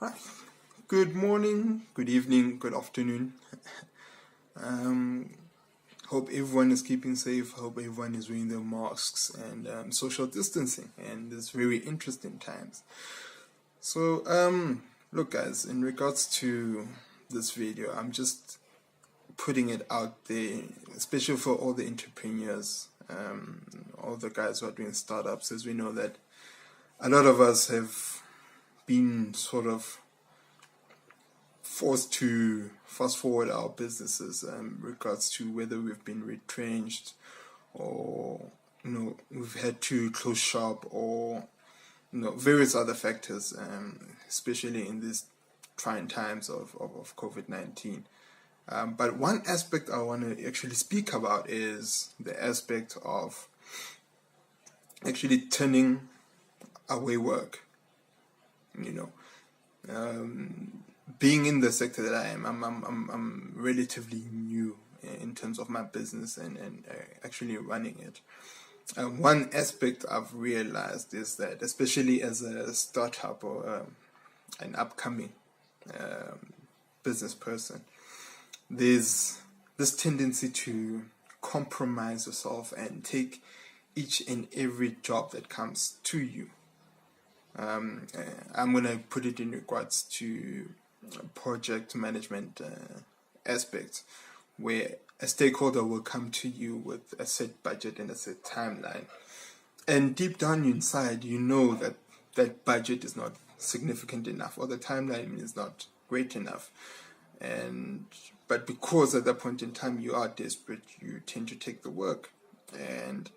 Hi. Good morning, good evening, good afternoon. Um, Hope everyone is keeping safe. Hope everyone is wearing their masks and social distancing. And it's very interesting times. So, look, guys, in regards to this video, I'm just putting it out there, especially for all the entrepreneurs, all the guys who are doing startups, as we know that a lot of us have been sort of forced to fast forward our businesses in regards to whether we've been retrenched or we've had to close shop or various other factors, especially in these trying times of COVID-19. But one aspect I want to actually speak about is the aspect of actually turning away work. Being in the sector that I am, I'm relatively new in terms of my business and actually running it. One aspect I've realized is that, especially as a startup or an upcoming business person, there's this tendency to compromise yourself and take each and every job that comes to you. I'm going to put it in regards to project management aspects, where a stakeholder will come to you with a set budget and a set timeline, and deep down inside you know that that budget is not significant enough or the timeline is not great enough, but because at that point in time you are desperate, you tend to take the work, and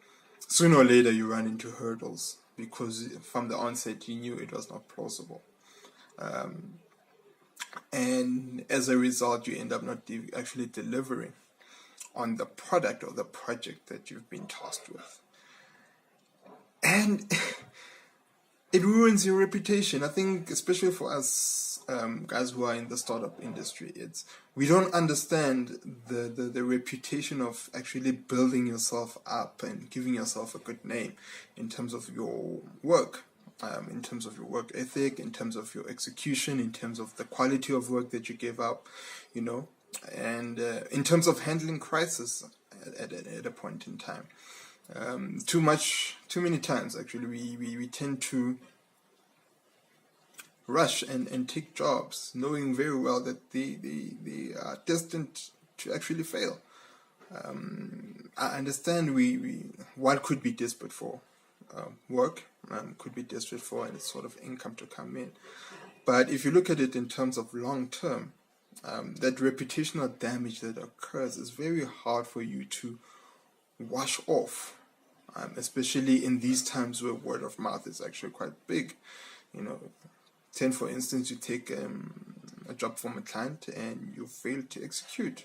sooner or later you run into hurdles because from the onset you knew it was not plausible. And as a result, you end up not actually delivering on the product or the project that you've been tasked with. And it ruins your reputation. I think, especially for us guys who are in the startup industry, we don't understand the reputation of actually building yourself up and giving yourself a good name in terms of your work. In terms of your work ethic, in terms of your execution, in terms of the quality of work that you give up, and in terms of handling crisis at a point in time. Too many times, actually, we tend to rush and take jobs, knowing very well that they are destined to actually fail. I understand one could be desperate for work, could be desperate for any sort of income to come in. But if you look at it in terms of long term, that reputational damage that occurs is very hard for you to wash off, especially in these times where word of mouth is actually quite big. For instance, you take a job from a client and you fail to execute.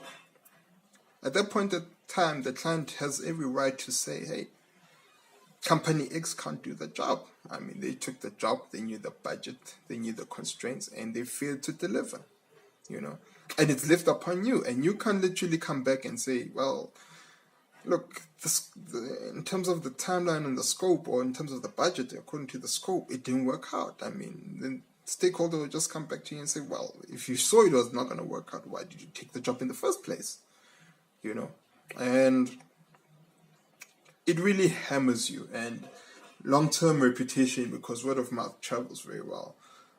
At that point in time, the client has every right to say, hey, Company X can't do the job. I mean, they took the job, they knew the budget, they knew the constraints, and they failed to deliver, And it's left upon you, and you can't literally come back and say, well, look, in terms of the timeline and the scope, or in terms of the budget, according to the scope, it didn't work out. I mean, the stakeholder will just come back to you and say, well, if you saw it was not going to work out, why did you take the job in the first place? And it really hammers you, and long-term reputation, because word of mouth travels very well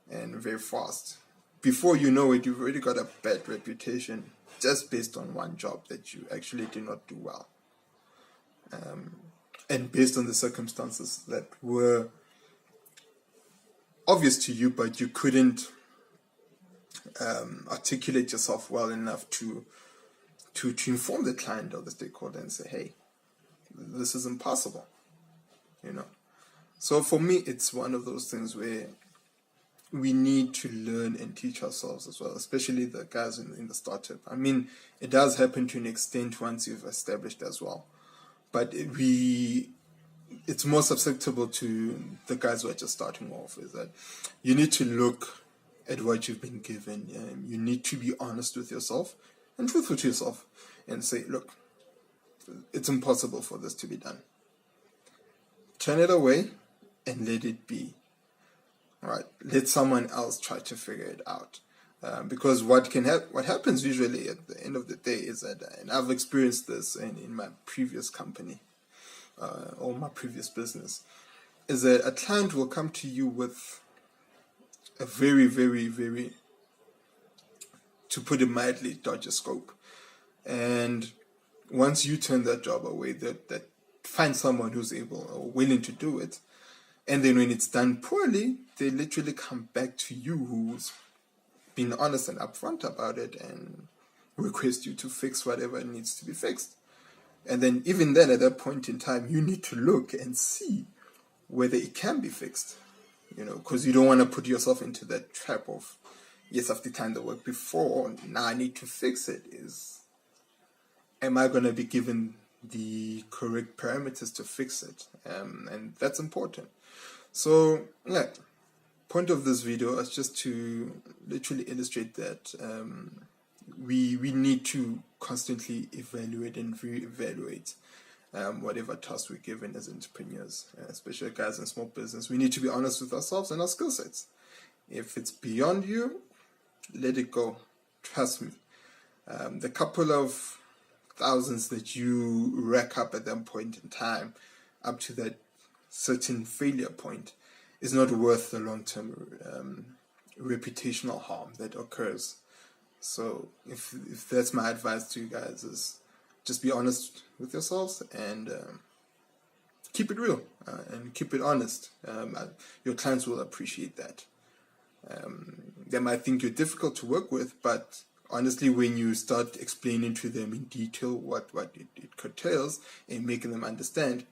and very fast. Before you know it, you've already got a bad reputation just based on one job that you actually did not do well, and based on the circumstances that were obvious to you, but you couldn't articulate yourself well enough to inform the client or the stakeholder and say, hey, this is impossible, So for me, it's one of those things where we need to learn and teach ourselves as well, especially the guys in the startup. I mean, it does happen to an extent once you've established as well, but it's more susceptible to the guys who are just starting off. Is that you need to look at what you've been given. You need to be honest with yourself and truthful to yourself and say, look, it's impossible for this to be done. Turn it away and let it be. All right, let someone else try to figure it out. Because what happens usually at the end of the day is that, and I've experienced this in my previous company or my previous business, is that a client will come to you with a very, very, very, to put it mildly, dodgy scope. And once you turn that job away, that find someone who's able or willing to do it, and then when it's done poorly, they literally come back to you, who's been honest and upfront about it, and request you to fix whatever needs to be fixed. And then even then, at that point in time, you need to look and see whether it can be fixed, because you don't want to put yourself into that trap of, yes, I've done the work before, now I need to fix it. Am I going to be given the correct parameters to fix it? And that's important. So, yeah, point of this video is just to literally illustrate that we need to constantly evaluate and reevaluate whatever task we're given as entrepreneurs, especially guys in small business. We need to be honest with ourselves and our skill sets. If it's beyond you, let it go. Trust me. The couple of thousands that you rack up at that point in time, up to that certain failure point, is not worth the long-term reputational harm that occurs. So if that's my advice to you guys, is just be honest with yourselves and keep it real and keep it honest. Your clients will appreciate that. They might think you're difficult to work with, but honestly, when you start explaining to them in detail what it curtails and making them understand,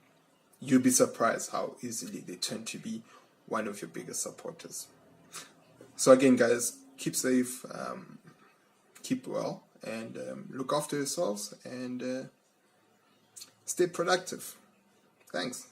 you'll be surprised how easily they turn to be one of your biggest supporters. So again, guys, keep safe, keep well, and look after yourselves, and stay productive. Thanks.